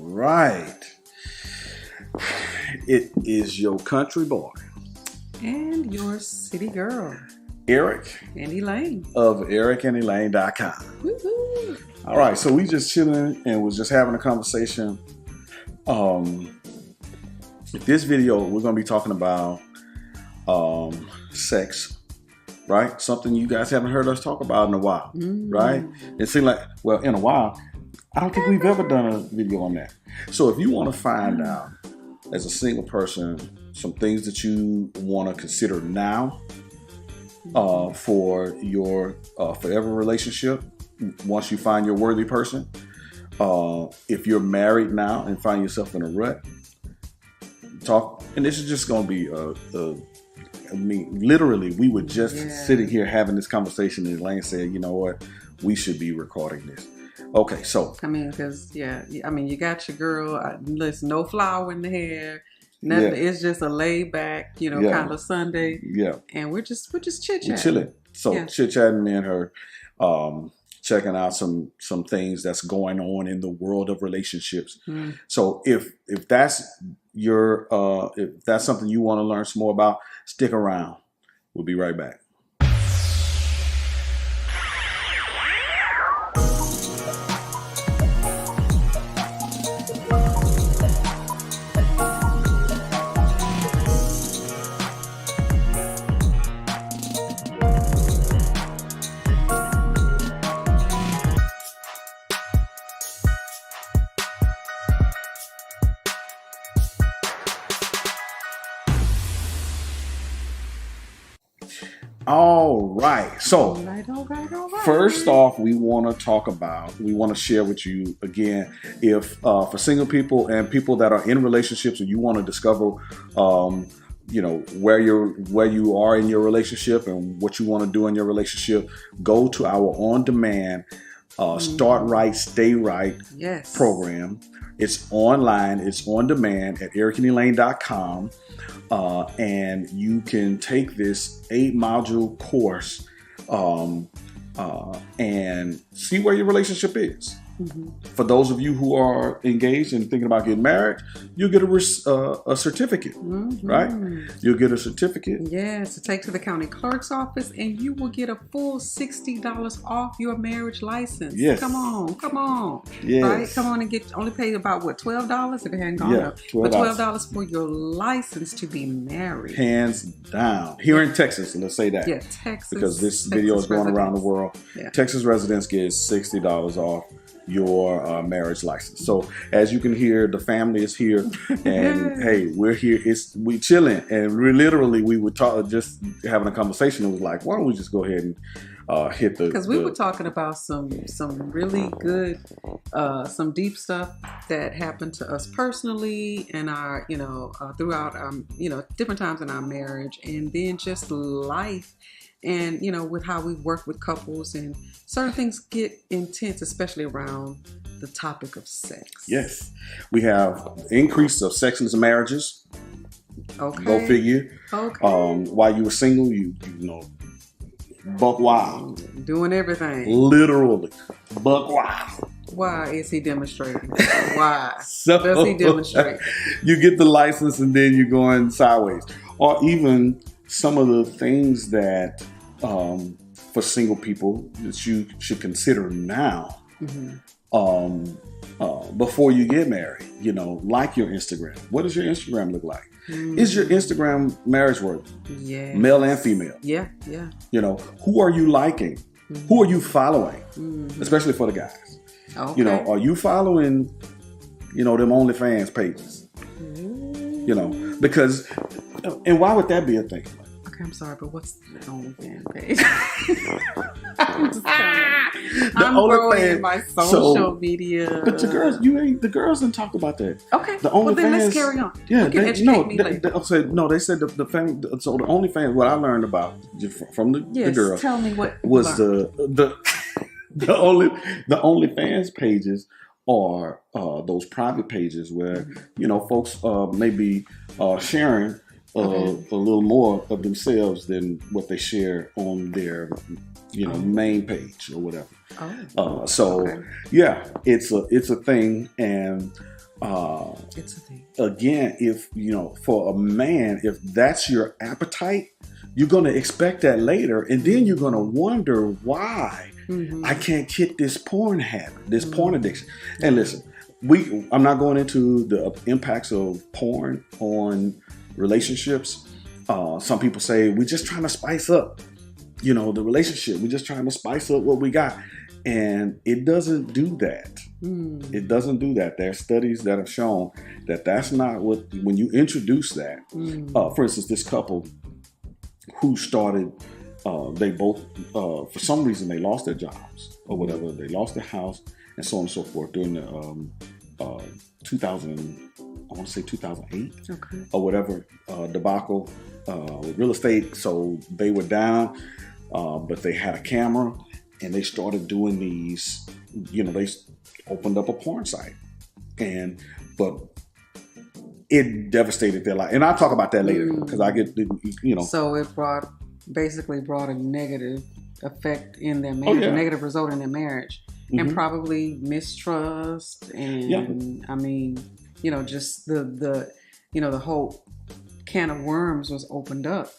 right. It is your country boy. And your city girl. Eric. And Elaine. Of ericandelaine.com. Woo-hoo. All right, so we just chilling and was just having a conversation. This video, we're going to be talking about sex, right? Something you guys haven't heard us talk about in a while, right? It seemed like, well, in a while, I don't think we've ever done a video on that. So if you want to find out, as a single person, some things that you want to consider now for your forever relationship, once you find your worthy person, if you're married now and find yourself in a rut, talk. And this is just going to be I mean, literally, we were just sitting here having this conversation, and Elaine said, you know what, we should be recording this. Okay, so. I mean, because, you got your girl, listen, no flower in the hair, nothing. Yeah. It's just a laid back, kind of Sunday. Yeah. And we're just chit-chatting. We're chilling. So, chit-chatting, me and her, checking out some things that's going on in the world of relationships. So, if that's if that's something you want to learn some more about, stick around. We'll be right back. All right. So first off, we want to share with you again, if for single people and people that are in relationships and you want to discover, where you are in your relationship and what you want to do in your relationship, go to our on-demand Start Right, Stay Right program. It's online. It's on demand at ericandelaine.com. And you can take this 8-module course and see where your relationship is. For those of you who are engaged and thinking about getting married, you'll get a certificate, right? You'll get a certificate. Yes, to take to the county clerk's office, and you will get a full $60 off your marriage license. Yes. Come on. Yes. Right? Come on and only pay about $12 if it hadn't gone up. $12. But $12 for your license to be married. Hands down. Here in Texas, let's say that. Yeah, Texas. Because this video is going around the world. Yeah. Texas residents get $60 off your marriage license. So as you can hear, the family is here, and hey, we're here. We chilling, and we were just having a conversation. It was like, why don't we just go ahead and hit the? Because we were talking about some really good, some deep stuff that happened to us personally, and our throughout different times in our marriage, and then just life. And, with how we work with couples, and certain things get intense, especially around the topic of sex. Yes. We have increase of sexless marriages. Okay. Go figure. Okay. While you were single, you buck wild. Doing everything. Literally. Buck wild. Why is he demonstrating? Why does he demonstrate? You get the license and then you're going sideways. Or even some of the things that for single people that you should consider now before you get married, like your Instagram. What does your Instagram look like? Is your Instagram marriage worthy? Yeah. Male and female. Yeah. Who are you liking? Who are you following? Especially for the guys. Okay. Are you following, them OnlyFans pages? Because, and why would that be a thing? I'm sorry, but what's the OnlyFans page? I'm growing my social media. But the girls didn't talk about that. Okay. The OnlyFans. Well, then let's carry on. Yeah. They said the family. So the OnlyFans. What I learned about from the girls. Tell me what was the OnlyFans pages are those private pages where folks may be sharing a little more of themselves than what they share on their main page or whatever. It's a thing, and It's a thing. Again, if for a man, if that's your appetite, you're going to expect that later, and then you're going to wonder why I can't kick this porn habit, this porn addiction. And listen, I'm not going into the impacts of porn on relationships. Some people say we're just trying to spice up, the relationship. We're just trying to spice up what we got, and it doesn't do that. It doesn't do that. There are studies that have shown that that's not what. When you introduce that, for instance, this couple who started, they both, for some reason, they lost their jobs or whatever. They lost their house and so on and so forth during the 2008 or whatever debacle with real estate. So they were down, but they had a camera and they started doing these, they opened up a porn site, but it devastated their life. And I'll talk about that later because I get, So it basically brought a negative effect in their marriage, a negative result in their marriage, and probably mistrust. And I mean, just the whole can of worms was opened up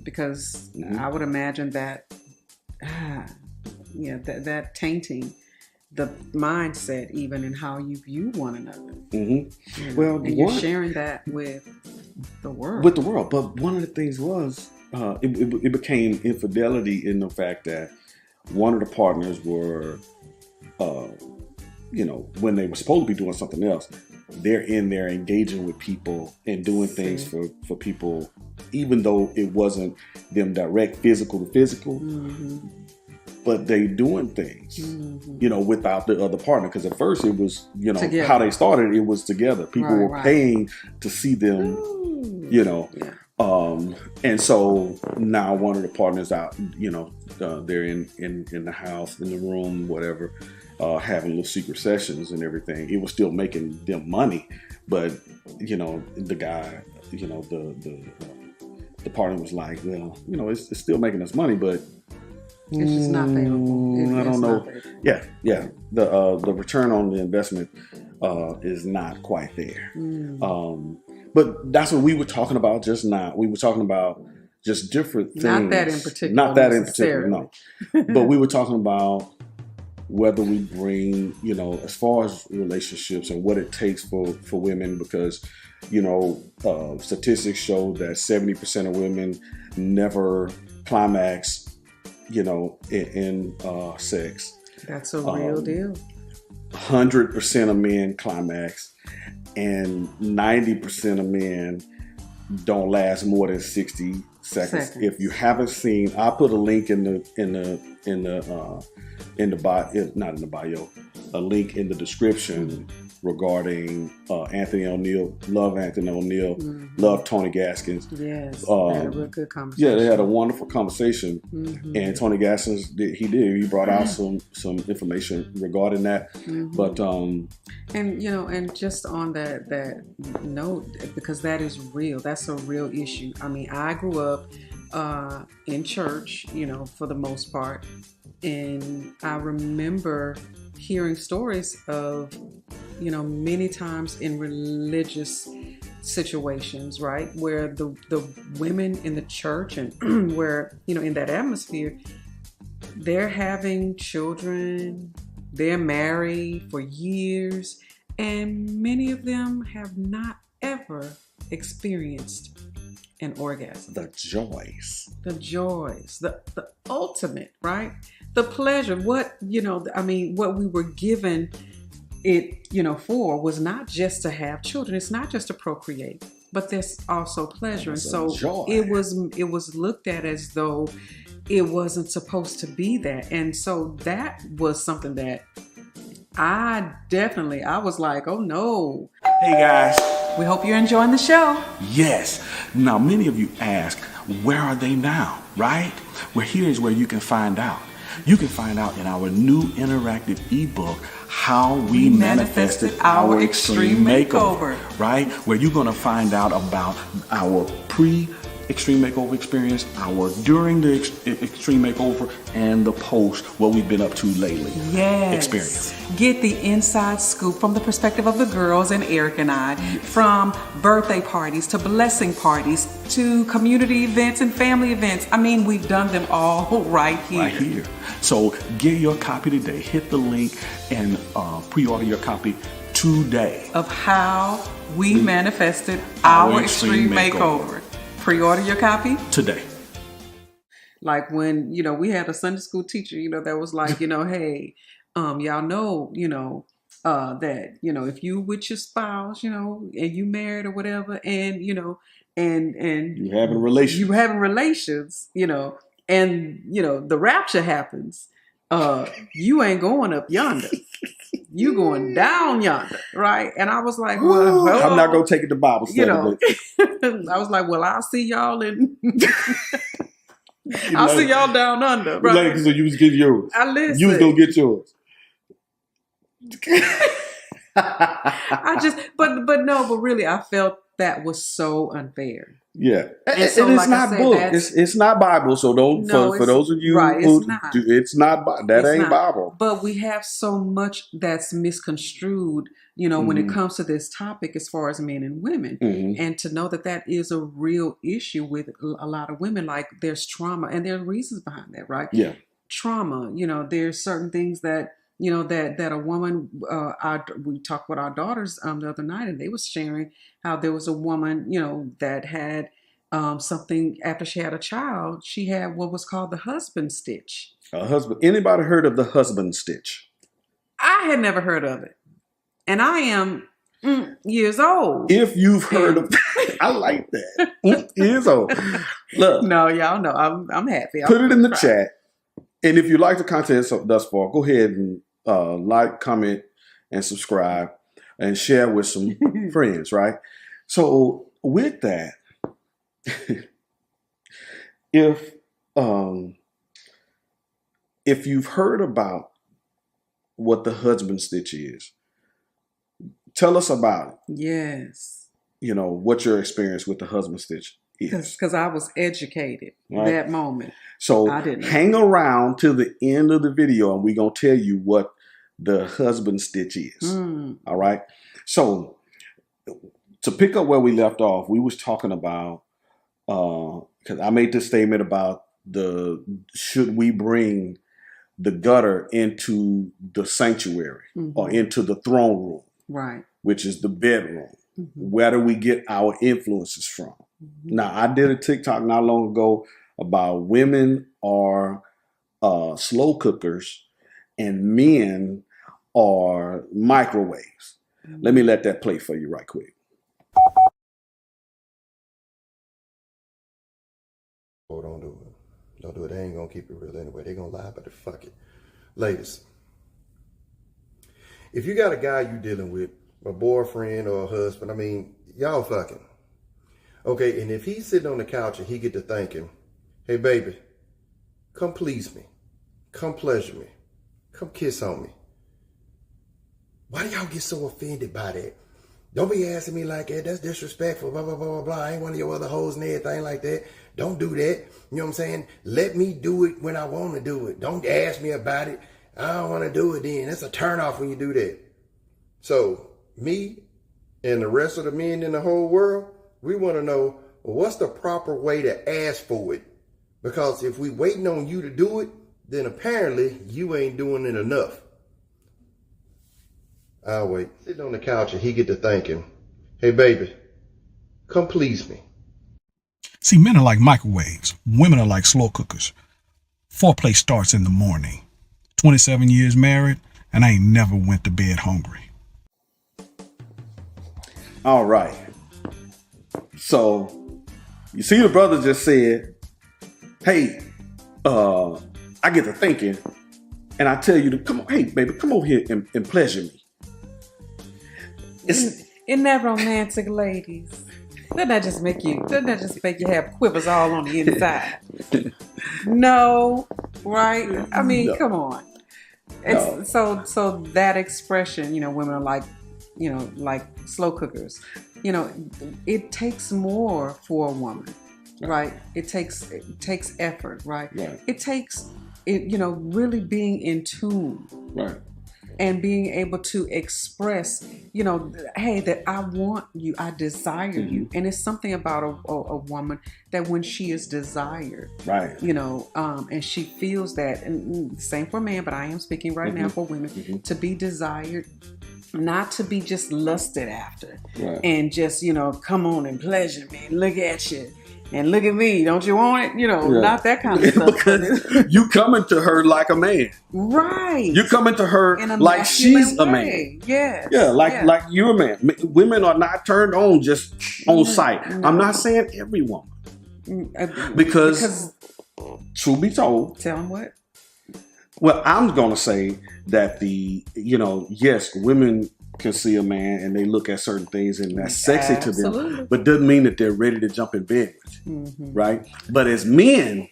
because I would imagine that, that tainting the mindset even in how you view one another. Well, and you're sharing that with the world. But one of the things was it became infidelity in the fact that one of the partners were, when they were supposed to be doing something else, they're in there engaging with people and doing things for people, even though it wasn't them direct physical to physical. But they doing things, without the other partner. Because at first it was, together. How they started, it was together. People were paying to see them, and so now one of the partners out, they're in the house, in the room, whatever, having little secret sessions and everything. It was still making them money, but the guy, the partner was like, well, it's still making us money, but it's just not favorable. I don't know. Yeah. The return on the investment is not quite there. But that's what we were talking about just now. We were talking about just different things. Not that in particular. Not that in particular, no. But we were talking about whether we bring, as far as relationships and what it takes for women, because, statistics show that 70% of women never climax, in sex. That's a real deal. 100% of men climax, and 90% of men don't last more than 60 seconds. If you haven't seen, I'll put a link in the bio, not in the bio, a link in the description regarding Anthony O'Neill. Love Anthony O'Neill. Love Tony Gaskins. Yes, they had a real good conversation. Yeah, they had a wonderful conversation. And Tony Gaskins, he brought out some information regarding that. But and just on that note, because that is real. That's a real issue. I mean, I grew up in church, for the most part, and I remember hearing stories of, many times in religious situations, right, where the women in the church and where, in that atmosphere, they're having children, they're married for years, and many of them have not ever experienced an orgasm. The joys, the ultimate, right? The pleasure, what we were given it, for was not just to have children. It's not just to procreate, but there's also pleasure. And so it was looked at as though it wasn't supposed to be that. And so that was something that I was like, oh no. Hey guys. We hope you're enjoying the show. Yes. Now, many of you ask, where are they now, right? Well, here's where you can find out. You can find out in our new interactive ebook, How We Manifested Our Extreme Makeover, right? Where you're going to find out about our extreme makeover experience, our during the extreme makeover, and the post, what we've been up to lately. Yes. Experience. Get the inside scoop from the perspective of the girls and Eric and I, from birthday parties to blessing parties to community events and family events. I mean, we've done them all right here. Right here. So get your copy today. Hit the link and pre-order your copy today. Of how we manifested our extreme makeover. Pre-order your copy today. Like when, we had a Sunday school teacher, that was like, hey, y'all know, that, if you with your spouse, and you married or whatever, and, and you having relations, and, the rapture happens, you ain't going up yonder. You going down yonder, right? And I was like, well, I'm not going to take it to Bible study. I was like, well, I'll see y'all I'll see y'all down under, right? Like, so you was getting yours. I listen. You was going to get yours. but really, I felt that was so unfair. Yeah, and so, it's not book. It's not Bible. So don't for those of you who it's not that ain't Bible. But we have so much that's misconstrued, when it comes to this topic as far as men and women, and to know that is a real issue with a lot of women. Like there's trauma, and there are reasons behind that, right? Yeah, trauma. There's certain things that. That a woman, we talked with our daughters the other night, and they was sharing how there was a woman, that had something after she had a child. She had what was called the husband stitch. Anybody heard of the husband stitch? I had never heard of it, and I am years old. If you've heard of, I like that. Years old. Look, no, y'all know I'm happy. Put it in the chat, and if you like the content thus far, go ahead and like, comment, and subscribe, and share with some friends, right? So with that, if you've heard about what the husband stitch is, tell us about it. Yes. What your experience with the husband stitch is. Because I was educated that moment. So hang around till the end of the video, and we're going to tell you what the husband stitch is. All right. So to pick up where we left off, we was talking about, because I made this statement about should we bring the gutter into the sanctuary or into the throne room, right? Which is the bedroom. Where do we get our influences from? Now, I did a TikTok not long ago about women are slow cookers and men are microwaves. Let me let that play for you right quick. Oh, don't do it. Don't do it. They ain't gonna keep it real anyway. They gonna lie about it. Fuck it. Ladies, if you got a guy you dealing with, a boyfriend or a husband, I mean, y'all fucking. Okay, and if he's sitting on the couch and he get to thinking, hey baby, come please me. Come pleasure me. Come kiss on me. Why do y'all get so offended by that? Don't be asking me like that. That's disrespectful, blah, blah, blah, blah, blah. I ain't one of your other hoes and everything like that. Don't do that. You know what I'm saying? Let me do it when I want to do it. Don't ask me about it. I don't want to do it then. It's a turn off when you do that. So me and the rest of the men in the whole world, we want to know, well, what's the proper way to ask for it? Because if we waiting on you to do it, then apparently you ain't doing it enough. I'll wait. Sitting on the couch and he get to thinking, hey baby, come please me. See, men are like microwaves. Women are like slow cookers. Foreplay starts in the morning. 27 years married, and I ain't never went to bed hungry. All right. So, you see the brother just said, hey, I get to thinking, and I tell you to come on, hey baby, come over here and pleasure me. Isn't that romantic, ladies? Doesn't that just make you have quivers all on the inside? No, right? I mean, come on. It's so that expression, women are like, like slow cookers. It takes more for a woman right? It takes effort, right? Right. It takes really being in tune. Right. And being able to express, hey, that I want you, I desire you. And it's something about a woman that when she is desired, right, and she feels that, and same for men, but I am speaking right now for women, to be desired, not to be just lusted after, right, and just, come on and pleasure me, look at you. And look at me, don't you want it? Not that kind of stuff. Because you coming to her like a man. Right. You coming to her like she's a man. Yes. Yeah, like you're a man. Women are not turned on just on sight. No. I'm not saying every woman. Because truth be told. Tell them what? Well, I'm going to say that yes, women can see a man and they look at certain things and that's sexy to them, but doesn't mean that they're ready to jump in bed with you, right? But as men,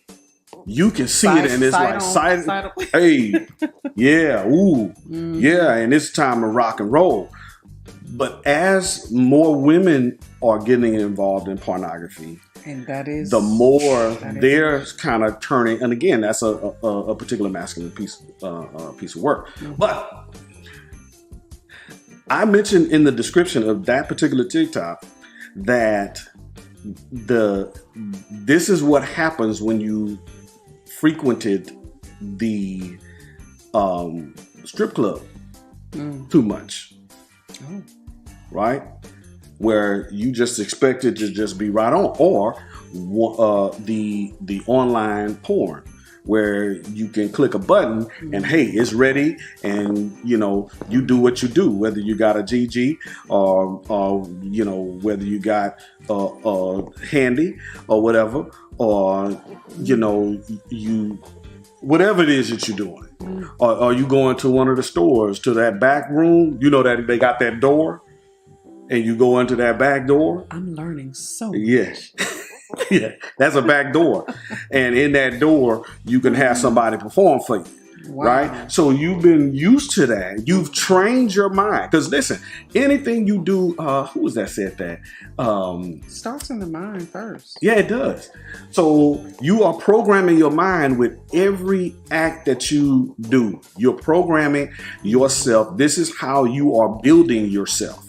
you can see it and it's like, hey, yeah, ooh, yeah, and it's time to rock and roll. But as more women are getting involved in pornography, and that is the more they're kind of turning, and again, that's a particular masculine piece of work, but I mentioned in the description of that particular TikTok that this is what happens when you frequented the strip club too much, right? Where you just expected to just be right on, or the online porn, where you can click a button and hey, it's ready, and you do what you do, whether you got a GG or whether you got handy or whatever, or you whatever it is that you're doing, or you going to one of the stores, to that back room, that they got that door, and you go into that back door. I'm learning so much. Yes. Yeah, that's a back door. And in that door, you can have somebody perform for you. Wow. Right? So you've been used to that. You've trained your mind. Because listen, anything you do, who was that said that? Starts in the mind first. Yeah, it does. So you are programming your mind with every act that you do. You're programming yourself. This is how you are building yourself.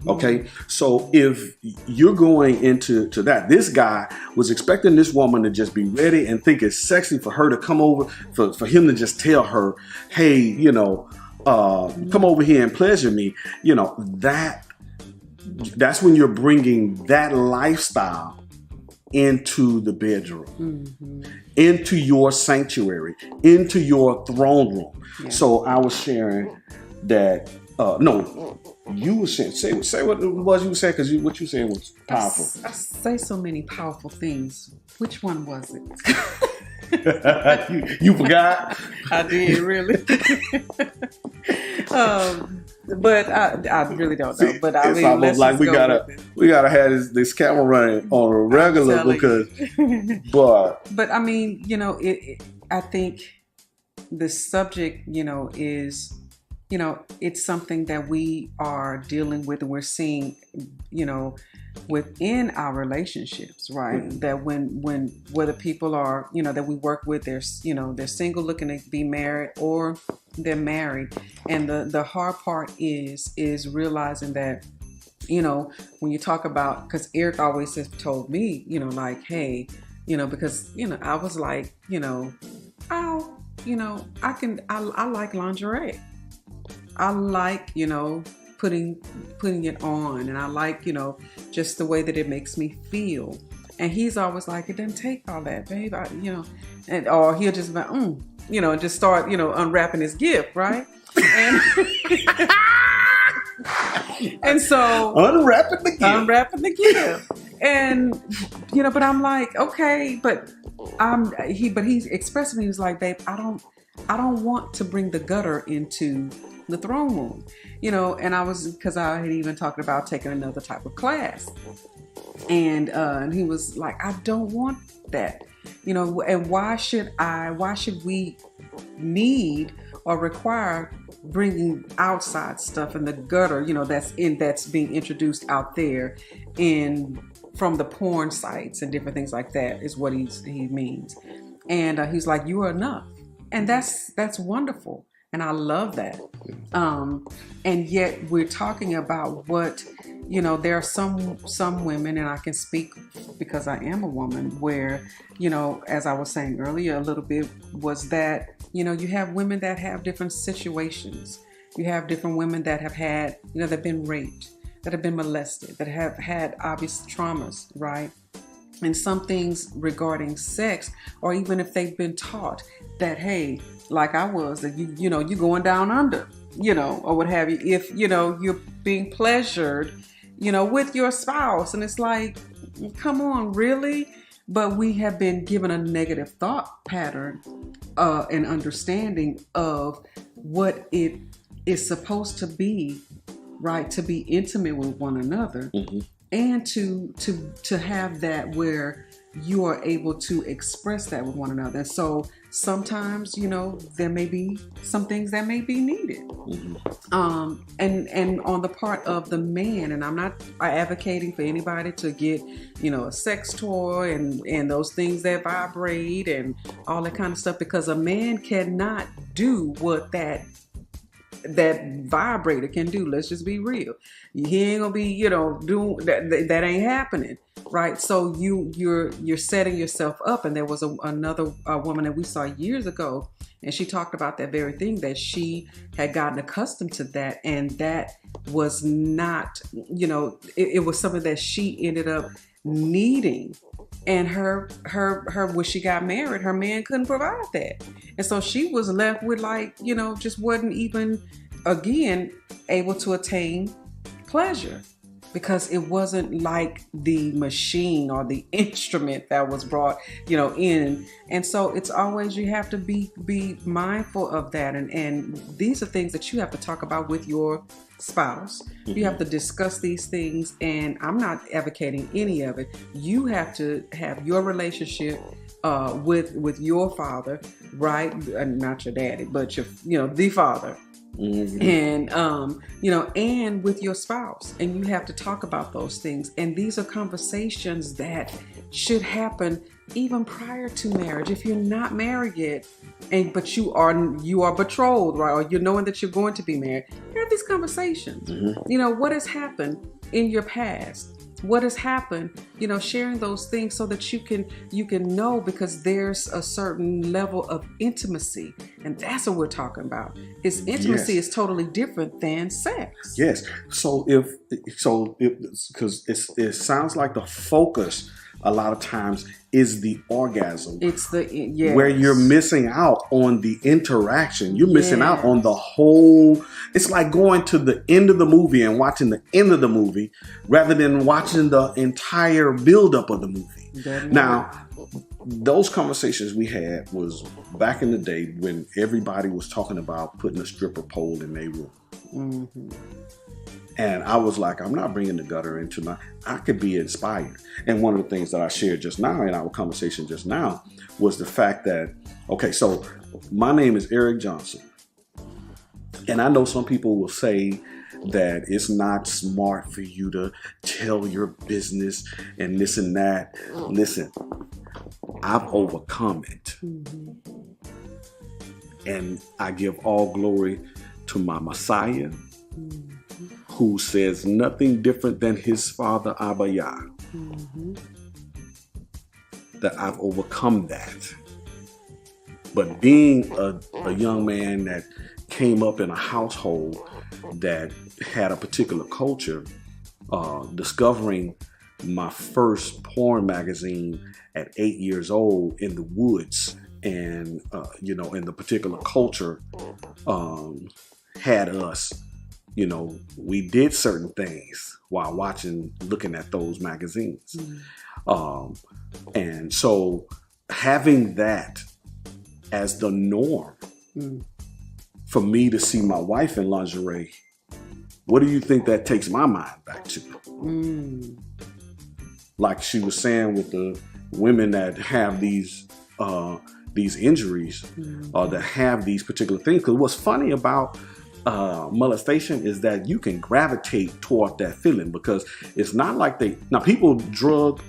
Okay, so if you're going into that, this guy was expecting this woman to just be ready and think it's sexy for her to come over, for him to just tell her, hey, come over here and pleasure me. That's when you're bringing that lifestyle into the bedroom, into your sanctuary, into your throne room. Yeah. So I was sharing that. No, you were saying, say what it was you said, because what you said was powerful. I say so many powerful things. Which one was it? you forgot? I did, really. But I really don't know. But I it's mean, almost like we gotta have this camera running on a regular because. But I mean, I think the subject, is. It's something that we are dealing with and we're seeing, within our relationships, right? Mm-hmm. That whether people are, that we work with, they're single looking to be married or they're married. And the hard part is realizing that, when you talk about, because Eric always has told me, like, hey, because, I was like, I like lingerie. I like, putting it on, and I like, just the way that it makes me feel. And he's always like, it doesn't take all that, babe. Or he'll just be, just start, unwrapping his gift, right? And so unwrapping the gift. And but I'm like, okay, but he's expressing, he was like, babe, I don't want to bring the gutter into the throne room, and because I had even talked about taking another type of class, and he was like, I don't want that, and why should we need or require bringing outside stuff in the gutter, that's being introduced out there in from the porn sites and different things like that is what he means. And he's like, you are enough. And that's wonderful. And I love that. And yet we're talking about what, there are some women, and I can speak because I am a woman, where, as I was saying earlier a little bit, was that, you have women that have different situations. You have different women that have had, that have been raped, that have been molested, that have had obvious traumas, right? And some things regarding sex, or even if they've been taught that, hey, like I was, that you're going down under, or what have you, if, you're being pleasured, with your spouse. And it's like, come on, really? But we have been given a negative thought pattern and understanding of what it is supposed to be, right? To be intimate with one another. Mm-hmm. And to have that where you are able to express that with one another. And so sometimes, there may be some things that may be needed. Mm-hmm. And on the part of the man, and I'm not advocating for anybody to get, a sex toy and those things that vibrate and all that kind of stuff, because a man cannot do what that vibrator can do. Let's just be real. He ain't gonna be, doing that ain't happening, right? So you're setting yourself up. And there was another woman that we saw years ago, and she talked about that very thing, that she had gotten accustomed to that, and that was not, it was something that she ended up needing. And her when she got married, her man couldn't provide that. And so she was left with just wasn't even, again, able to attain pleasure, because it wasn't like the machine or the instrument that was brought, in. And so it's always, you have to be mindful of that. And these are things that you have to talk about with your spouse. Mm-hmm. You have to discuss these things, and I'm not advocating any of it. You have to have your relationship with your father, right? Not your daddy, but the father. Mm-hmm. And and with your spouse, and you have to talk about those things. And these are conversations that should happen even prior to marriage. If you're not married yet, but you are betrothed, right, or you're knowing that you're going to be married, have these conversations. Mm-hmm. What has happened in your past? What has happened? Sharing those things so that you can know, because there's a certain level of intimacy, and that's what we're talking about. Intimacy is totally different than sex. Yes. So because it sounds like the focus a lot of times is the orgasm. It's where you're missing out on the interaction. You're missing out on the whole. It's like going to the end of the movie and watching the end of the movie rather than watching the entire buildup of the movie. Now, those conversations we had was back in the day when everybody was talking about putting a stripper pole in their room. Mm-hmm. And I was like, I'm not bringing the gutter into I could be inspired. And one of the things that I shared just now in our conversation just now was the fact that, okay, so my name is Eric Johnson. And I know some people will say that it's not smart for you to tell your business and this and that. Listen, I've overcome it. Mm-hmm. And I give all glory to my Messiah, who says nothing different than his father, Abba Yah. Mm-hmm. That I've overcome that. But being a young man that came up in a household that had a particular culture, discovering my first porn magazine at 8 years old in the woods, and in the particular culture had us, we did certain things while looking at those magazines. Mm. And so having that as the norm, for me to see my wife in lingerie, what do you think that takes my mind back to? Mm. Like she was saying with the women that have these injuries, that have these particular things. Because what's funny about molestation is that you can gravitate toward that feeling, because it's not like people drug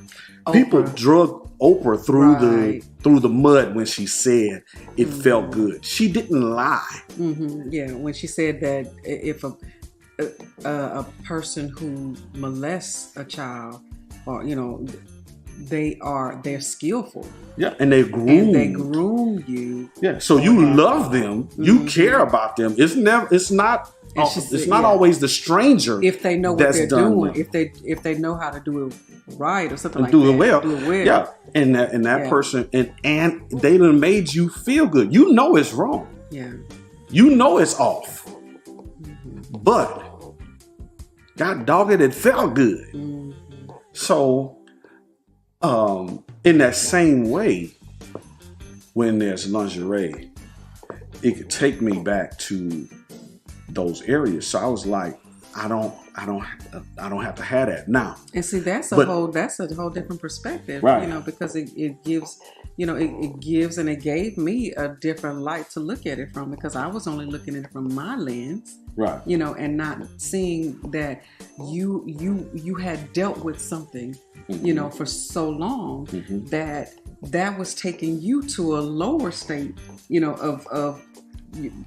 Oprah through the mud when she said it felt good. She didn't lie. Yeah, when she said that if a person who molests a child, or they're skillful. Yeah, and they groom. And they groom you. Yeah, so you love them, you care about them. It's not always the stranger. If they know what they're doing, if they know how to do it right or something like that. Do it well. Yeah, and that person and they done made you feel good. You know it's wrong. Yeah. You know it's off. But God dog it felt good. So in that same way, when there's lingerie, it could take me back to those areas. So I was like, I don't have to have that now. And see, that's a whole different perspective, right? Because it gives, it gives and it gave me a different light to look at it from, because I was only looking at it from my lens, right? And not seeing that you had dealt with something, for so long that was taking you to a lower state, of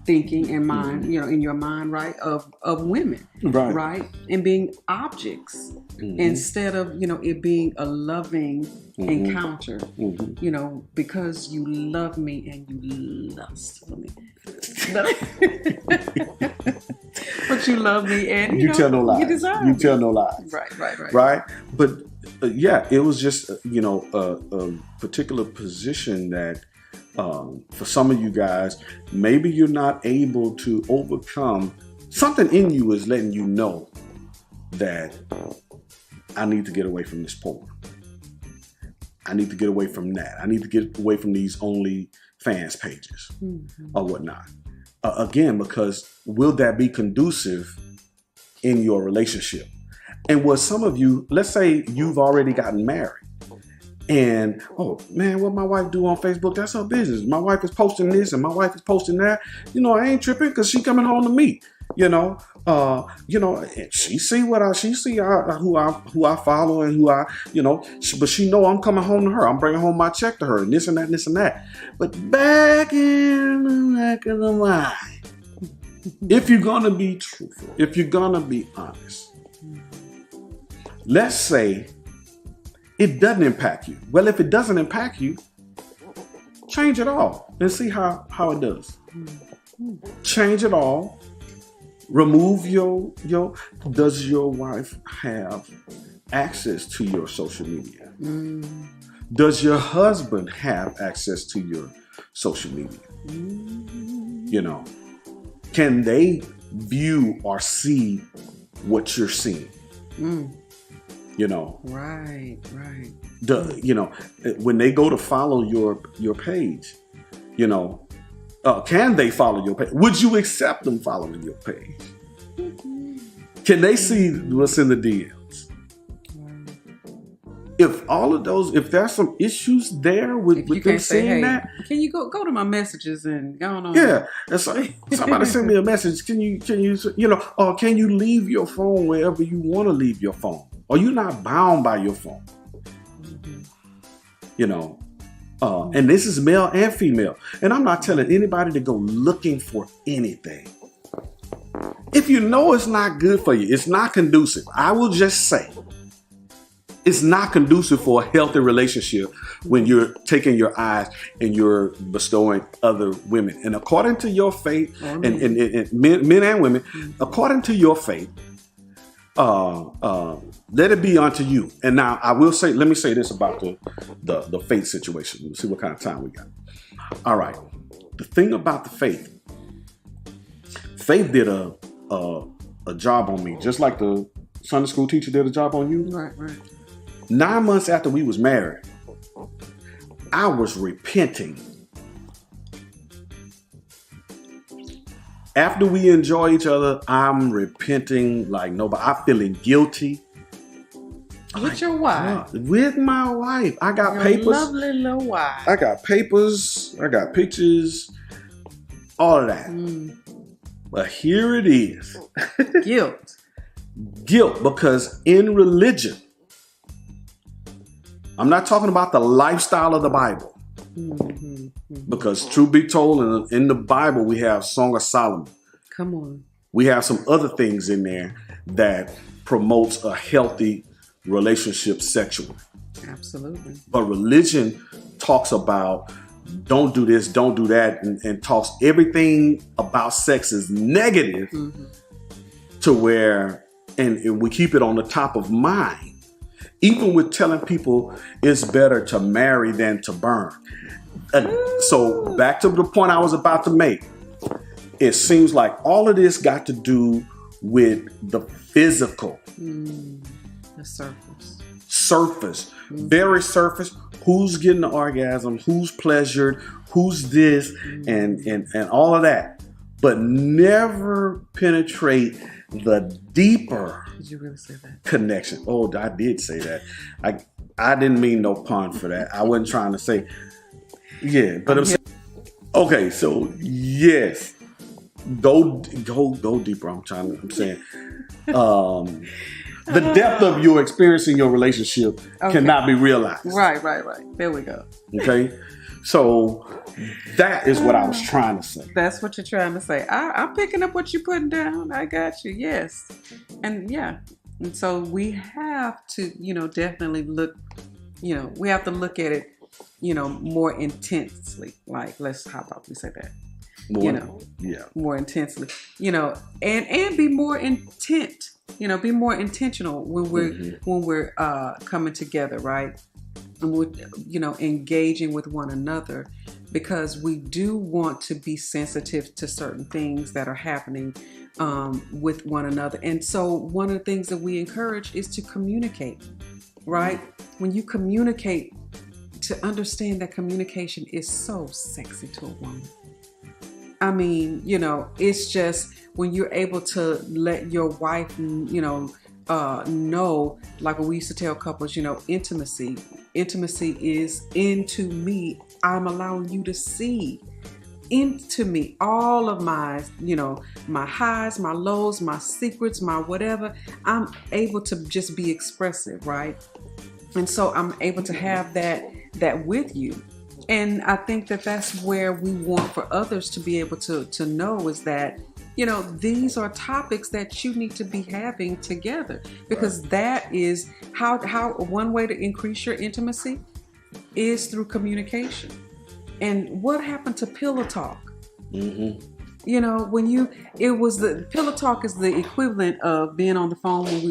thinking and mind, in your mind, right, of women, right, and being objects instead of it being a loving encounter, because you love me and you lust for me. But you love me and you tell no lies. You desire you me. tell no lies. Right. But it was just a particular position that for some of you guys, maybe you're not able to overcome. Something in you is letting you know that I need to get away from this porn. I need to get away from that. I need to get away from these OnlyFans pages or whatnot. Again, because will that be conducive in your relationship? And what some of you, let's say you've already gotten married. And, oh man, what my wife do on Facebook, that's her business. My wife is posting this and my wife is posting that. I ain't tripping because she coming home to me. She see who I follow and but she know I'm coming home to her. I'm bringing home my check to her and this and that and this and that. But back in the back of the mind, if you're going to be truthful, if you're going to be honest, let's say it doesn't impact you. Well, if it doesn't impact you, change it all and see how it does. Change it all. Remove does your wife have access to your social media? Does your husband have access to your social media? Can they view or see what you're seeing? Right. When they go to follow your page, can they follow your page? Would you accept them following your page? Can they see what's in the DMs? If all of those, if there's some issues there with them seeing that, can you go to my messages and go on? Yeah, it's like somebody send me a message. Can you or can you leave your phone wherever you want to leave your phone? Or you're not bound by your phone. And this is male and female. And I'm not telling anybody to go looking for anything. If you know it's not good for you, it's not conducive. I will just say, it's not conducive for a healthy relationship when you're taking your eyes and you're bestowing other women. And according to your faith, and men and women, according to your faith, let it be unto you. And now I will say, let me say this about the faith situation. We'll see what kind of time we got. All right. The thing about the faith did a job on me, just like the Sunday school teacher did a job on you. Right. 9 months after we was married, I was repenting. After we enjoy each other, I'm repenting like nobody. I'm feeling guilty. With your wife? With my wife. I got your papers. Lovely little wife. I got papers. I got pictures. All of that. But here it is. Guilt. Guilt, because in religion, I'm not talking about the lifestyle of the Bible. Because truth be told, in the Bible, we have Song of Solomon. Come on. We have some other things in there that promotes a healthy relationship sexually. Absolutely. But religion talks about don't do this, don't do that, and talks everything about sex is negative to where, and we keep it on the top of mind. Even with telling people it's better to marry than to burn. So back to the point I was about to make. It seems like all of this got to do with the physical. The surface. Surface. Very surface. Who's getting the orgasm? Who's pleasured? Who's this? And all of that. But never penetrate the deeper Did you really say that? connection. Oh, I did say that. I didn't mean no pun for that. I wasn't trying to say. Yeah, but I'm saying. Okay, so yes. Go deeper. I'm saying the depth of your experience in your relationship cannot be realized. Right. There we go. Okay, so that is what I was trying to say. That's what you're trying to say. I'm picking up what you're putting down. I got you. Yes, and and so we have to, definitely look. We have to look at it, more intensely. Like, how about we say that? More intensely, and be more intent, be more intentional when we're coming together, right? And we're, engaging with one another, because we do want to be sensitive to certain things that are happening with one another. And so one of the things that we encourage is to communicate, right? When you communicate, to understand that communication is so sexy to a woman. I mean, it's just when you're able to let your wife, know, like when we used to tell couples, intimacy is into me. I'm allowing you to see into me all of my, my highs, my lows, my secrets, my whatever. I'm able to just be expressive, right? And so I'm able to have that with you. And I think that that's where we want for others to be able to know, is that, these are topics that you need to be having together, because that is how one way to increase your intimacy is through communication. And what happened to pillow talk? When pillow talk is the equivalent of being on the phone when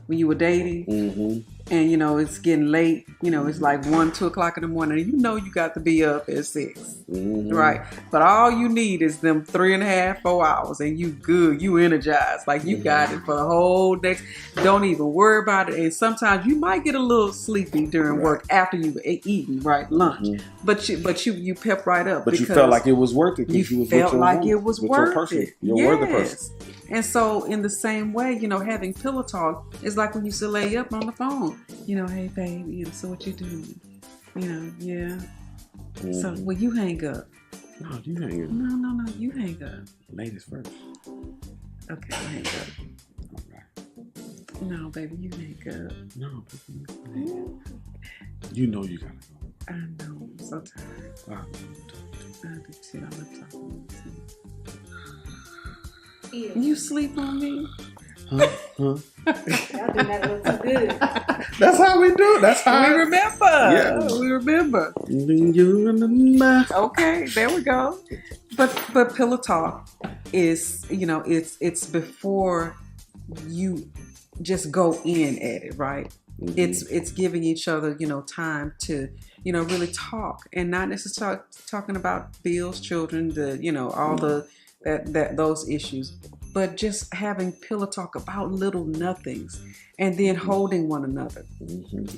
when you were dating. And it's getting late, it's like 1-2 o'clock in the morning, and you got to be up at 6, right? But all you need is them 3.5, 4 hours, and you good, you energized, like you got it for the whole next. Don't even worry about it. And sometimes you might get a little sleepy during work after you've eaten, right, lunch, but you pep right up. But you felt like it was worth it. You felt like it was worth it. You're worthy person. And so in the same way, having pillow talk is like when you still lay up on the phone. Hey baby, so what you doing? So you hang up. No, you hang up. No, you hang up. Ladies first. Okay, hang up. All right. No, baby, you hang up. No, baby, you hang up. You know you gotta go. I know, I'm so tired. I do too. I love talking to you. You sleep on me? Huh? Y'all do not look too good. That's how we do. That's how we remember. Yeah, we remember. You remember. Okay, there we go. But pillow talk is, it's before you just go in at it, right? It's giving each other, time to, really talk, and not necessarily talking about bills, children, all the those issues, but just having pillow talk about little nothings, and then holding one another.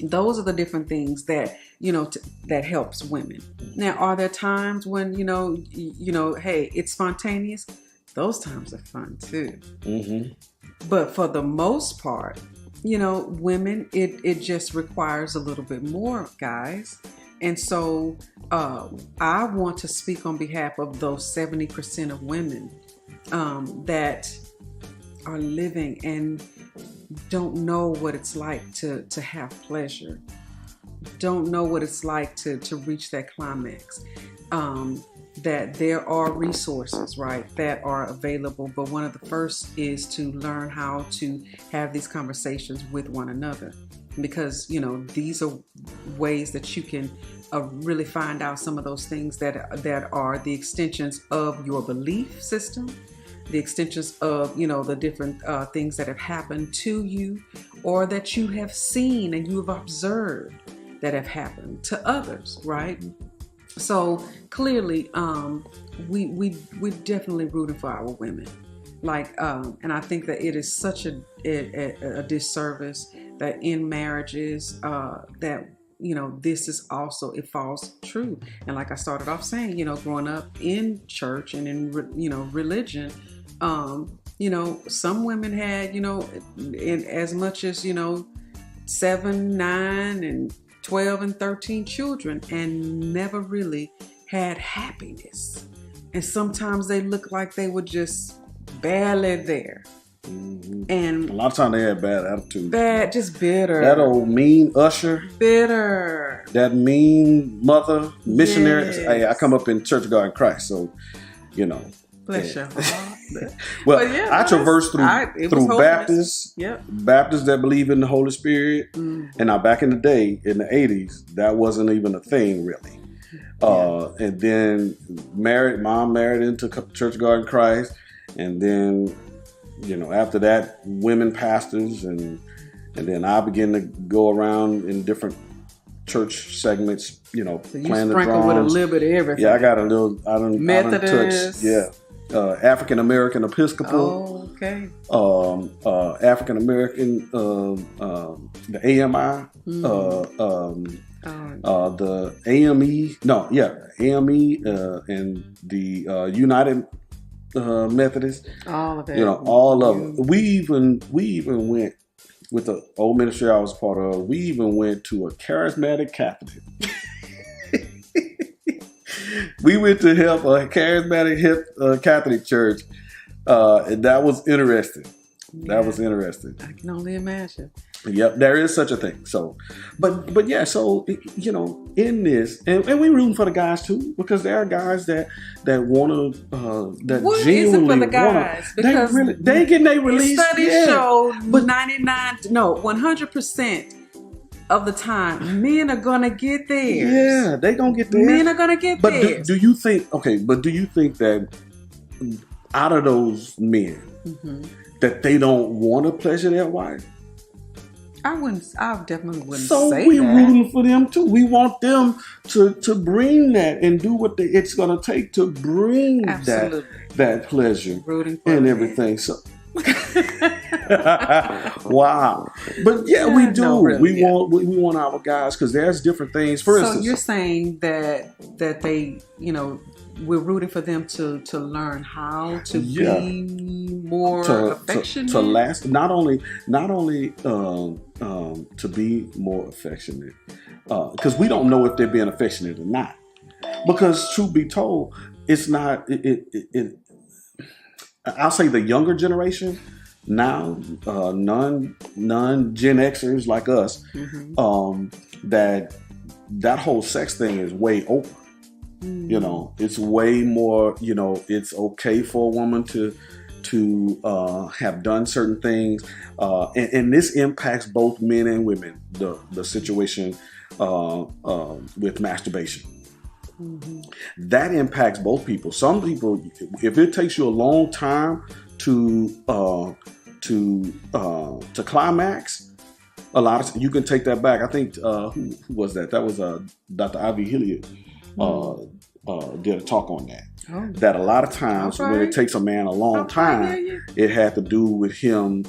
Those are the different things that that helps women. Now, are there times when hey, it's spontaneous? Those times are fun too. But for the most part, women, it just requires a little bit more, guys. And so I want to speak on behalf of those 70% of women that are living and don't know what it's like to have pleasure, don't know what it's like to reach that climax. That there are resources, right, that are available. But one of the first is to learn how to have these conversations with one another. Because, these are ways that you can really find out some of those things that are the extensions of your belief system, the extensions of, the different things that have happened to you or that you have seen and you have observed that have happened to others, right? So clearly, we're definitely rooting for our women. And I think that it is such a disservice that in marriages that this is also, it falls true. And like I started off saying, growing up in church and in religion, some women had in as much as 7, 9, and 12 and 13 children and never really had happiness. And sometimes they looked like they were just barely there. Mm-hmm. And a lot of times they had bad attitude. Just bitter. That old mean usher. Bitter. That mean mother missionary. Yes. Hey, I come up in Church of God in Christ, so Bless yeah. you. Well, I traversed through Baptists, Baptists that believe in the Holy Spirit, and now back in the day, in the 80s, that wasn't even a thing really. And then mom married into Church of God in Christ, and then after that, women pastors, and then I began to go around in different church segments, so you playing the drums. sprinkle with a little bit of everything. Yeah, I got a little. I done Methodist. touched. African American Episcopal. Oh, okay. African American, the AMI, the AME. No, yeah, AME, and the United Methodist. All of it. All of it. We even went with the old ministry I was part of. We even went to a charismatic Catholic. We went to help a charismatic Catholic church, and that was interesting. That was interesting. I can only imagine. Yep, there is such a thing. So, but yeah. So in this, and we rooting for the guys too, because there are guys that want to that what genuinely is it for the guys? Because they getting their release. Studies show 100% of the time, men are gonna get theirs. Yeah, they gonna get theirs. Men are gonna get theirs. But do you think? Okay, but do you think that out of those men, that they don't want to pleasure their wife? I definitely wouldn't so say we that. rooting for them too. We want them to bring that and do what it's gonna take to bring that pleasure rooting for and everything. So. Wow, but yeah, we do. No, really, we want our guys, because there's different things. For instance, so you're saying that they, we're rooting for them to learn how to be more affectionate, to last. Not only to be more affectionate, because we don't know if they're being affectionate or not. Because truth be told, it's not. I'll say the younger generation now, non-Gen Xers like us, that whole sex thing is way over. It's way more. It's okay for a woman to have done certain things, and this impacts both men and women. The situation with masturbation. That impacts both people. Some people, if it takes you a long time to climax, a lot of you can take that back. I think who was that? That was Dr. Ivy Hilliard did a talk on that. That a lot of times when it takes a man a long time, it had to do with him,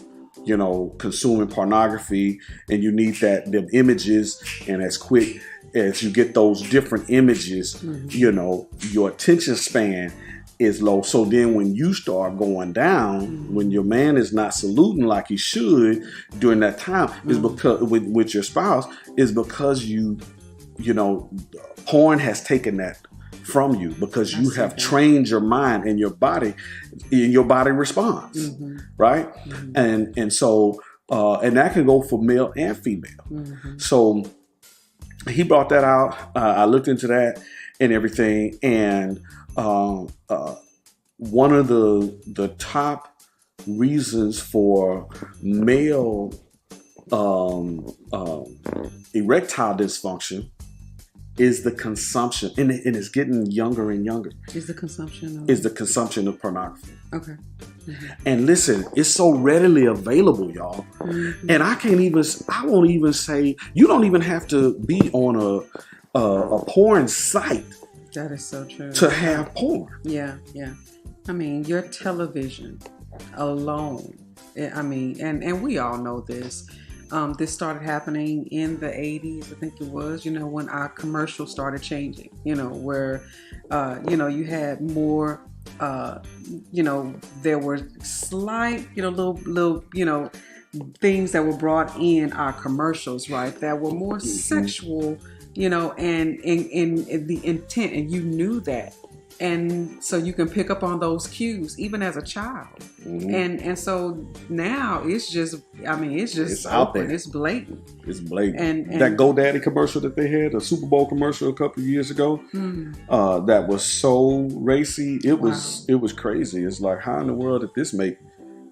consuming pornography, and you need them images, and as quick as you get those different images, your attention span is low. So then when you start going down, when your man is not saluting like he should during that time, is because with your spouse, is because you porn has taken that from you because you have trained your mind and your body responds, right? And so and that can go for male and female. So he brought that out. I looked into that and everything, and one of the top reasons for male erectile dysfunction is the consumption, and it's getting younger and younger. Is the consumption of pornography. Okay. And listen, it's so readily available, y'all. And I won't even say, you don't even have to be on a porn site. That is so true. To have porn. Yeah. I mean, your television alone. I mean, and we all know this. This started happening in the 80s, I think it was, when our commercials started changing, where, you had more, there were slight, little, things that were brought in our commercials, right? That were more sexual, and the intent, and you knew that. And so you can pick up on those cues even as a child. And so now it's just out there. It's blatant. And that GoDaddy commercial that they had, a Super Bowl commercial a couple of years ago, that was so racy. It was crazy. It's like, how in the world did this make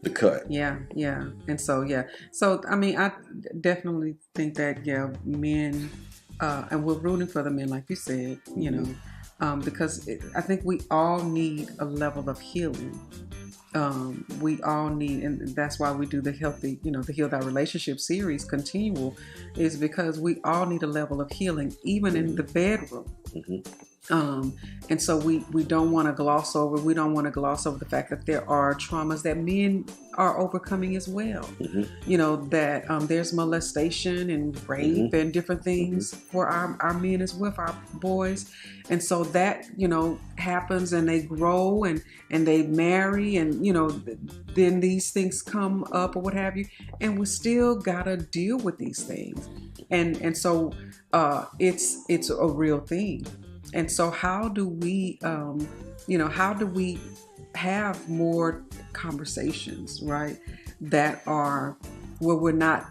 the cut? Yeah. And so I mean, I definitely think that men, and we're rooting for the men, like you said, because I think we all need a level of healing. We all need, and that's why we do the healthy, the Heal Thy Relationship series continual, is because we all need a level of healing, even in the bedroom. And so we don't want to gloss over the fact that there are traumas that men are overcoming as well. That there's molestation and rape and different things for our men as well, for our boys. And so that, happens, and they grow and they marry, and, then these things come up or what have you. And we still got to deal with these things. And so it's a real thing. And so how do we have more conversations, right? That are where we're not,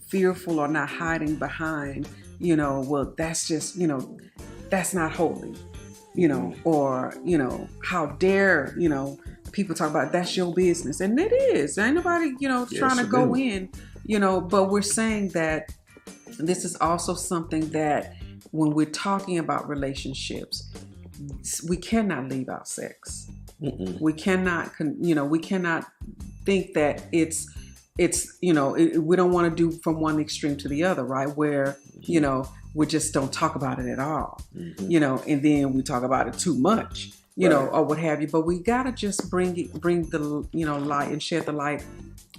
fearful or not hiding behind, well, that's just, that's not holy, or, how dare, people talk about that's your business. And it is. Ain't nobody, trying to go in, but we're saying that this is also something that when we're talking about relationships, we cannot leave out sex. We cannot, we cannot think that it's we don't want to do from one extreme to the other, right? Where, we just don't talk about it at all, and then we talk about it too much, or what have you. But we gotta just bring the, light and shed the light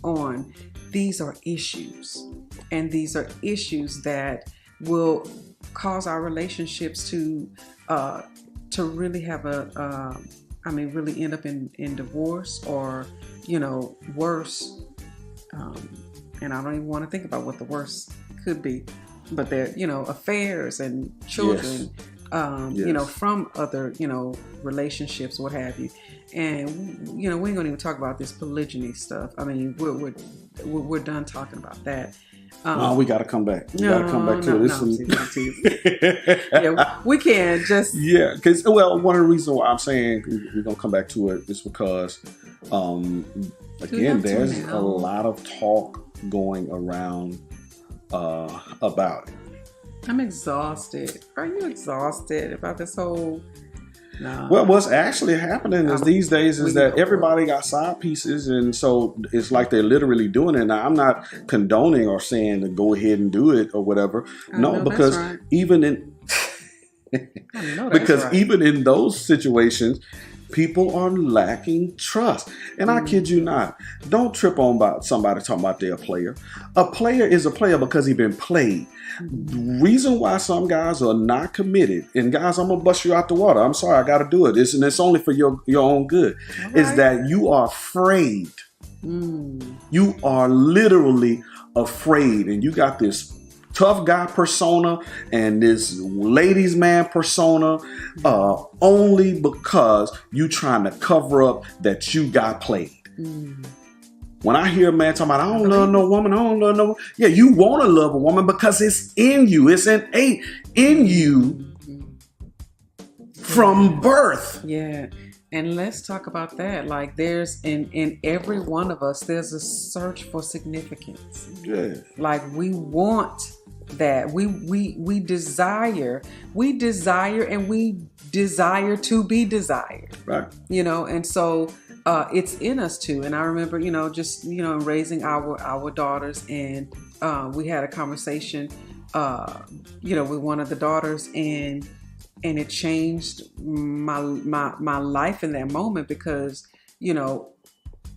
on. These are issues, and these are issues that will cause our relationships to really have really end up in divorce, or, worse. And I don't even want to think about what the worst could be, but they're, affairs and children, from other, relationships, what have you. And, we ain't gonna even talk about this polygyny stuff. I mean, we're done talking about that. No, we got to come back. We got to come back to it. Yeah, we can't just. Yeah, because, one of the reasons why I'm saying we're going to come back to it is because, again, there's a lot of talk going around about it. I'm exhausted. Are you exhausted about this whole... No. Well, what's actually happening is these days is that everybody got side pieces, and so it's like they're literally doing it. Now, I'm not condoning or saying to go ahead and do it or whatever. No, because even in even in those situations, people are lacking trust. And I kid you not, don't trip on about somebody talking about they're a player. A player is a player because he's been played. The reason why some guys are not committed, and guys, I'm gonna bust you out the water. I'm sorry, I got to do it. It's only for your own good. Right. Is that you are afraid. You are literally afraid, and you got this tough guy persona and this ladies man persona only because you trying to cover up that you got played. When I hear a man talking about, I don't love no woman, I don't love no, yeah, you want to love a woman because it's in you. It's innate in you from birth. Yeah. And let's talk about that. Like there's in every one of us, there's a search for significance. Yeah. Like we want that. We desire and we desire to be desired. Right. You know, and so it's in us too. And I remember, you know, just, you know, raising our daughters, and we had a conversation, you know, with one of the daughters, and it changed my life in that moment because, you know,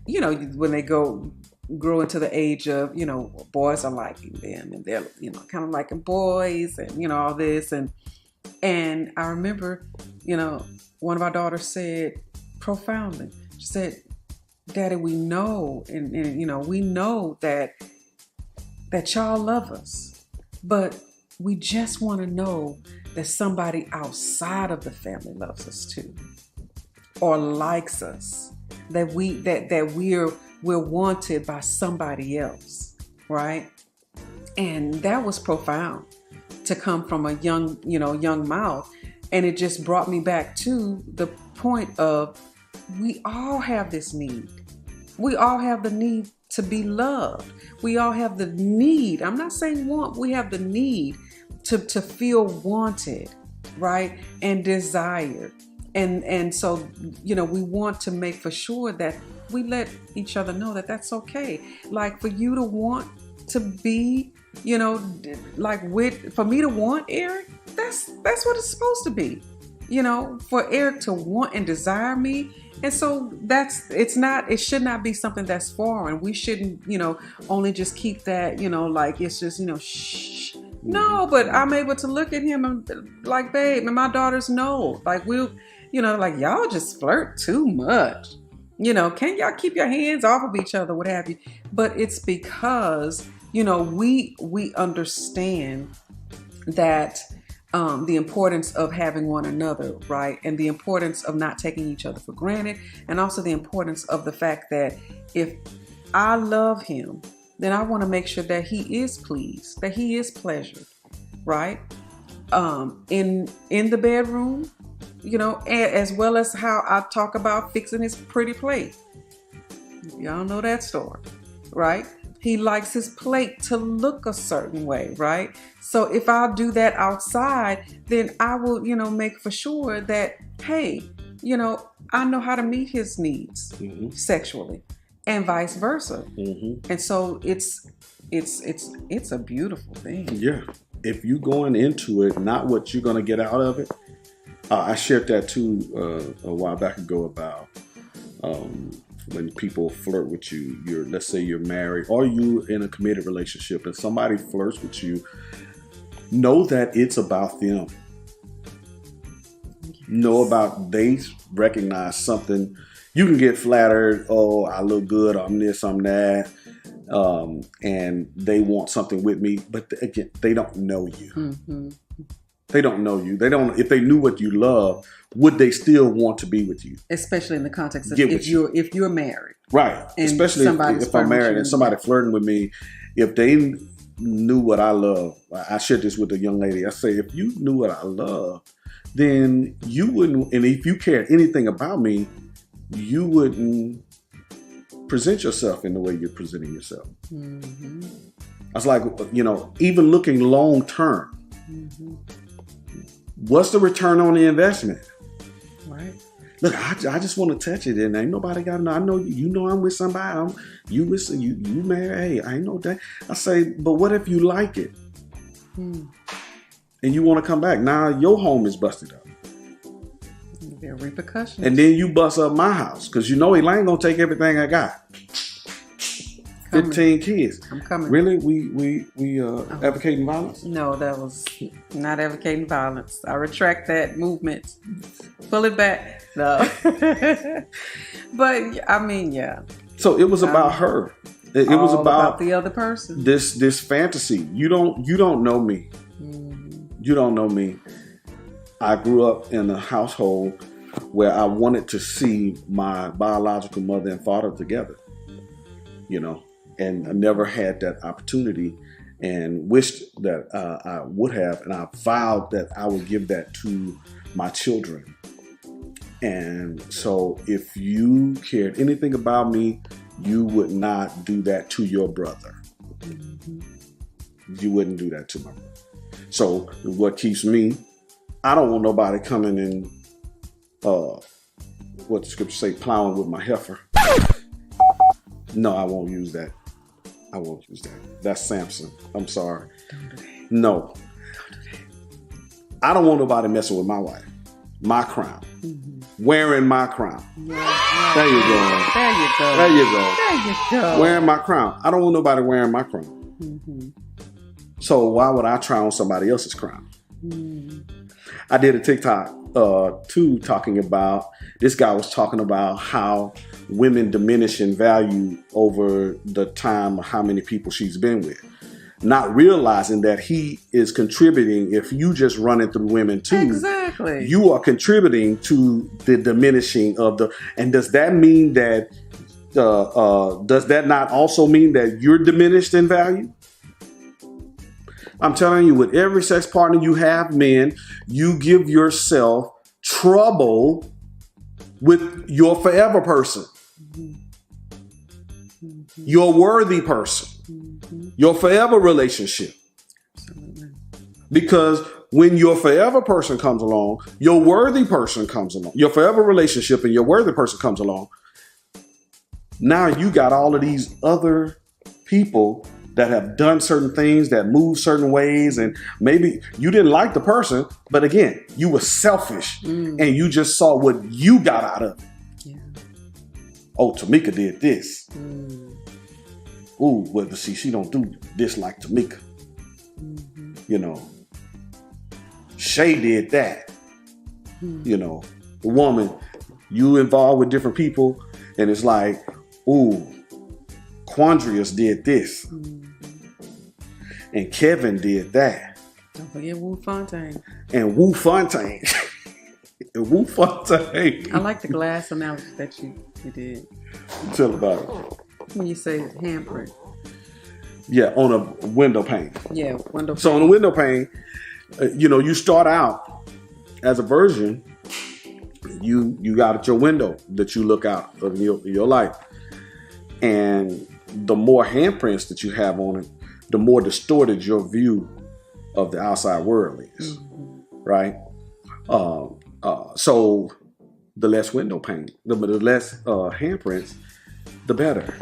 when they grow into the age of, you know, boys are liking them and they're, you know, kind of liking boys and, you know, all this. And I remember, you know, one of our daughters said profoundly, she said, Daddy, we know, and you know, we know that y'all love us, but we just want to know that somebody outside of the family loves us too, or likes us, that we're wanted by somebody else, right? And that was profound to come from a young mouth, and it just brought me back to the point of we all have this need. We all have the need to be loved. We all have the need. I'm not saying want. We have the need to feel wanted, right? And desired. And so, you know, we want to make for sure that we let each other know that that's okay. Like for you to want to be, you know, like for me to want Eric, that's what it's supposed to be. You know, for Eric to want and desire me. And so it should not be something that's foreign. We shouldn't, you know, only just keep that, you know, like it's just, you know, shh. No, but I'm able to look at him and like, babe, and my daughters know, like we'll, you know, like y'all just flirt too much. You know, can y'all keep your hands off of each other, what have you? But it's because, you know, we understand that the importance of having one another, right? And the importance of not taking each other for granted. And also the importance of the fact that if I love him, then I want to make sure that he is pleased, that he is pleasured, right? In the bedroom, you know, as well as how I talk about fixing his pretty plate. Y'all know that story, right? He likes his plate to look a certain way, right? So if I do that outside, then I will, you know, make for sure that, hey, you know, I know how to meet his needs sexually, and vice versa. And so it's a beautiful thing. Yeah. If you going into it, not what you're going to get out of it. I shared that too a while back ago about when people flirt with you. Let's say you're married or you in a committed relationship and somebody flirts with you. Know that it's about them. Know about they recognize something. You can get flattered. Oh, I look good. I'm this, I'm that. And they want something with me. But again, they don't know you. They don't know you. They don't. If they knew what you love, would they still want to be with you? Especially in the context of if you're married, right? Especially if I'm married and somebody flirting with me, if they knew what I love. I shared this with a young lady. I say, if you knew what I love, then you wouldn't. And if you cared anything about me, you wouldn't present yourself in the way you're presenting yourself. I was like, you know, even looking long term. What's the return on the investment? Right. Look, I just want to touch it, and ain't nobody got to know. I know you know I'm with somebody. You married. Hey, I ain't know that. I say, but what if you like it, and you want to come back? Now your home is busted up. There are repercussions. And then you bust up my house because you know Elaine gonna take everything I got. 15 kids. I'm coming. Really? We advocating violence? No, that was not advocating violence. I retract that movement. Pull it back. No. But I mean, yeah. So it was about her. It was about the other person. This fantasy. You don't know me. You don't know me. I grew up in a household where I wanted to see my biological mother and father together, and I never had that opportunity, and wished that I would have, and I vowed that I would give that to my children. And so if you cared anything about me, you would not do that to your brother. You wouldn't do that to my brother. So what keeps me, I don't want nobody coming in, what the scripture say, plowing with my heifer. No, I won't use that. I won't use that. That's Samson. I'm sorry. Don't do that. No. Don't do that. I don't want nobody messing with my wife. My crown. Wearing my crown. Yeah. There you go. There you go. There you go. There you go. Wearing my crown. I don't want nobody wearing my crown. So why would I try on somebody else's crown? I did a TikTok too, talking about, this guy was talking about how women diminish in value over the time of how many people she's been with, not realizing that he is contributing. If you just running through women too, exactly, you are contributing to the diminishing of the. And does that mean that? Does that not also mean that you're diminished in value? I'm telling you, with every sex partner you have, men, you give yourself trouble with your forever person, your worthy person, your forever relationship. Because when your forever person comes along, your worthy person comes along, your forever relationship and your worthy person comes along, now you got all of these other people that have done certain things, that move certain ways, and maybe you didn't like the person, but again, you were selfish and you just saw what you got out of it. Yeah. Oh, Tamika did this. Ooh, well, see, she don't do this like Tamika. Shay did that. The woman, you involved with different people, and it's like, ooh, Quandrius did this. And Kevin did that. Don't forget Wu Fontaine. And Wu Fontaine. And Wu Fontaine. I like the glass analogy that you did. Tell about it. When you say handprint. Yeah, on a window pane. Yeah, window pane. So on a window pane, you start out as a virgin. You got at your window that you look out of your life. And the more handprints that you have on it, the more distorted your view of the outside world is, right? So the less window pane, the less handprints, the better,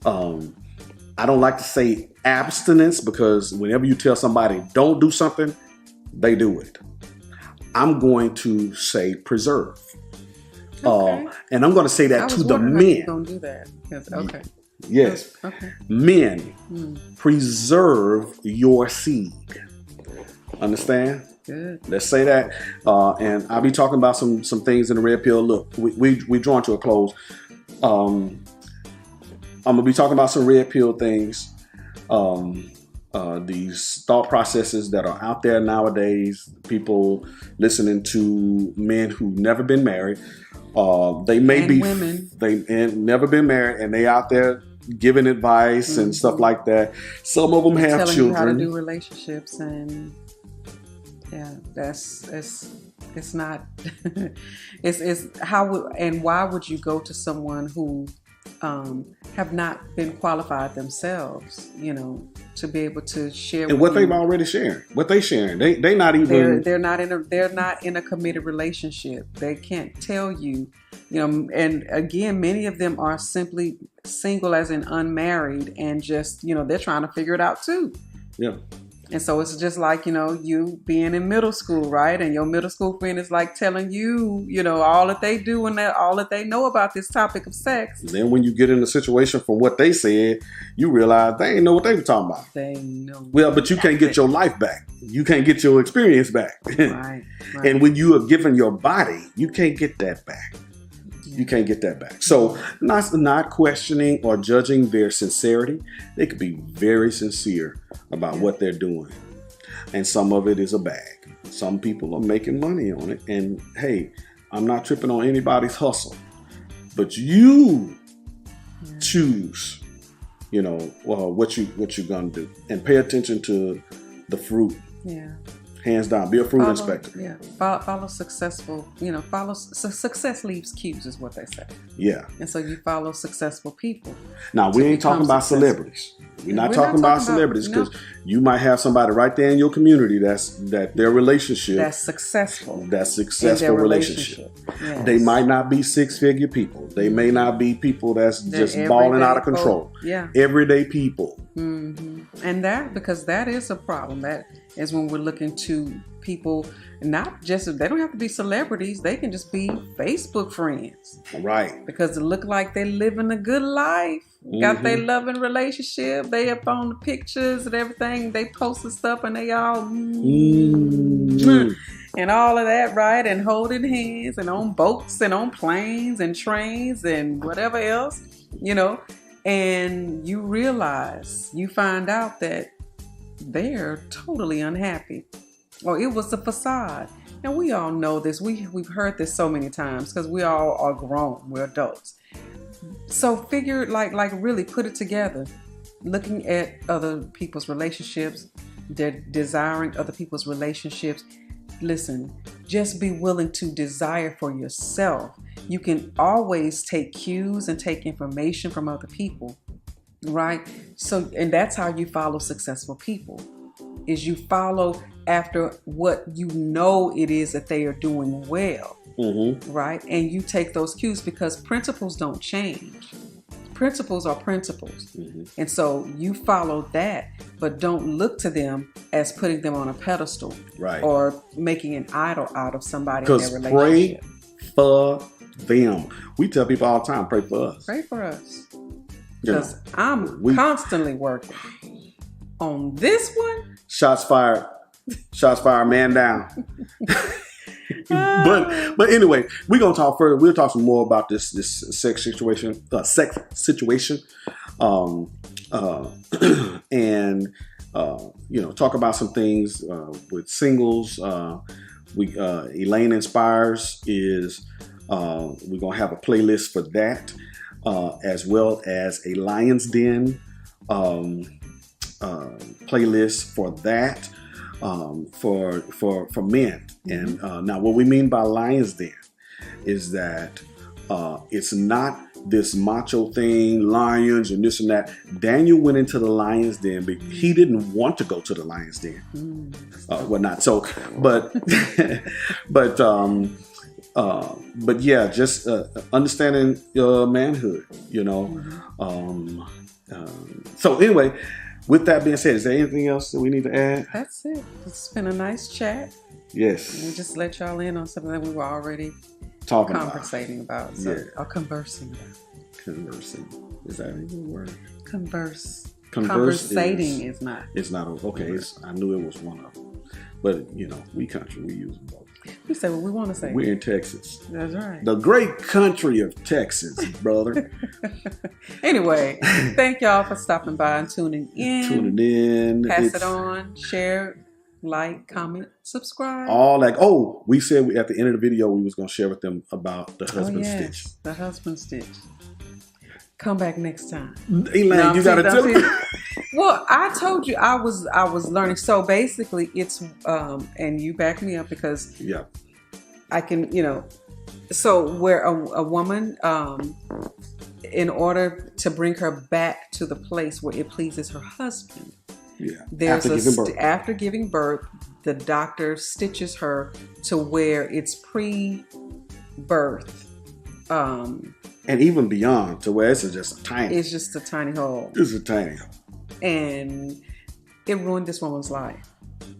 I don't like to say abstinence, because whenever you tell somebody don't do something, they do it. I'm going to say preserve. Okay. And I'm going to say that to the men. You're going to do that. Okay. Yes. Okay. Men, preserve your seed. Understand? Good. Let's say that. And I'll be talking about some things in the red pill. Look, we drawn to a close. I'm going to be talking about some red pill things. These thought processes that are out there nowadays. People listening to men who've never been married. They may and be women. They never been married, and they out there giving advice and stuff like that. Some of them have telling children. You how to do relationships, and yeah, it's not. it's how and why would you go to someone who have not been qualified themselves, to be able to share and what they've already shared, what they sharing, they not even they're not in a committed relationship. They can't tell you, and again, many of them are simply single, as in unmarried, and just they're trying to figure it out too. Yeah. And so it's just like, you being in middle school, right? And your middle school friend is like telling you, all that they do and all that they know about this topic of sex. Then when you get in a situation from what they said, you realize they ain't know what they were talking about. They know. Well, but you can't get your life back. You can't get your experience back. Right. And when you are given your body, you can't get that back. You can't get that back. So not questioning or judging their sincerity. They could be very sincere about what they're doing. And some of it is a bag. Some people are making money on it. And hey, I'm not tripping on anybody's hustle. But you choose, what you're gonna do. And pay attention to the fruit. Yeah. Hands down. Be a fruit inspector. Yeah. Follow successful, success leaves cues is what they say. Yeah. And so you follow successful people. Now, we ain't talking about celebrities. We're not talking about celebrities because you might have somebody right there in your community that their relationship. That's successful. That's successful relationship. Yes. They might not be six-figure people. They may not be people that's just balling out of control. Yeah. Everyday people. Mm-hmm. And because that is a problem. That is when we're looking to people, not just, they don't have to be celebrities. They can just be Facebook friends. Right. Because it look like they're living a good life. Got their loving relationship. They up on the pictures and everything. They posting stuff and they all and all of that, right? And holding hands and on boats and on planes and trains and whatever else, and you find out that they're totally unhappy. Or it was a facade. And we all know this. We've heard this so many times because we all are grown. We're adults. So figure, like really put it together. Looking at other people's relationships, they're desiring other people's relationships. Listen, just be willing to desire for yourself. You can always take cues and take information from other people, right? So, and that's how you follow successful people, is you follow after what you know it is that they are doing well, right? And you take those cues because principles don't change. Principles are principles. And so you follow that, but don't look to them as putting them on a pedestal, right? Or making an idol out of somebody in their relationship. Pray for them. We tell people all the time, pray for us. Pray for us. Because I'm constantly working on this one. Shots fired. Shots fired, man down. But anyway, we're gonna talk further. We'll talk some more about this sex situation, and talk about some things with singles. Elaine Inspires is we're gonna have a playlist for that, as well as a Lion's Den playlist for that. For men. And now what we mean by Lion's Den is that it's not this macho thing, lions and this and that. Daniel went into the Lion's Den, but he didn't want to go to the Lion's Den. Whatnot. So, but yeah, just understanding manhood, so anyway, with that being said, is there anything else that we need to add? That's it. It's been a nice chat. Yes. We just let y'all in on something that we were already conversating about. Or conversing about. Conversing. Is that even a word? Conversating is not. It's not. Okay. I knew it was one of them. But, we country, we use both. We say what we want to say. We're in Texas. That's right. The great country of Texas, brother. Anyway, thank y'all for stopping by and tuning in. Pass it on, share, like, comment, subscribe. All that. Oh, we said at the end of the video we was going to share with them about the husband stitch. The husband stitch. Come back next time. Elaine, you got to tell me. Well, I told you I was learning. So basically, it's and you back me up because I can, so where a woman, in order to bring her back to the place where it pleases her husband, after giving birth, the doctor stitches her to where it's pre-birth. And even beyond to where it's just a tiny. It's just a tiny hole. It's a tiny hole. And it ruined this woman's life.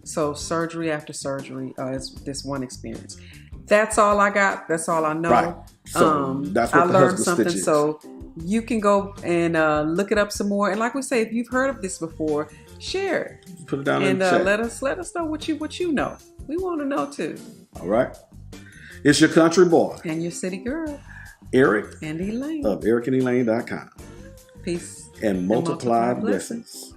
So surgery after surgery is this one experience. That's all I got. That's all I know. Right. So that's what I learned something. Is. So you can go and look it up some more. And like we say, if you've heard of this before, share it. Put it down in the chat. let us know what you know. We want to know too. All right. It's your country boy and your city girl. Eric and Elaine. of ericandelaine.com. Peace And multiplied blessings.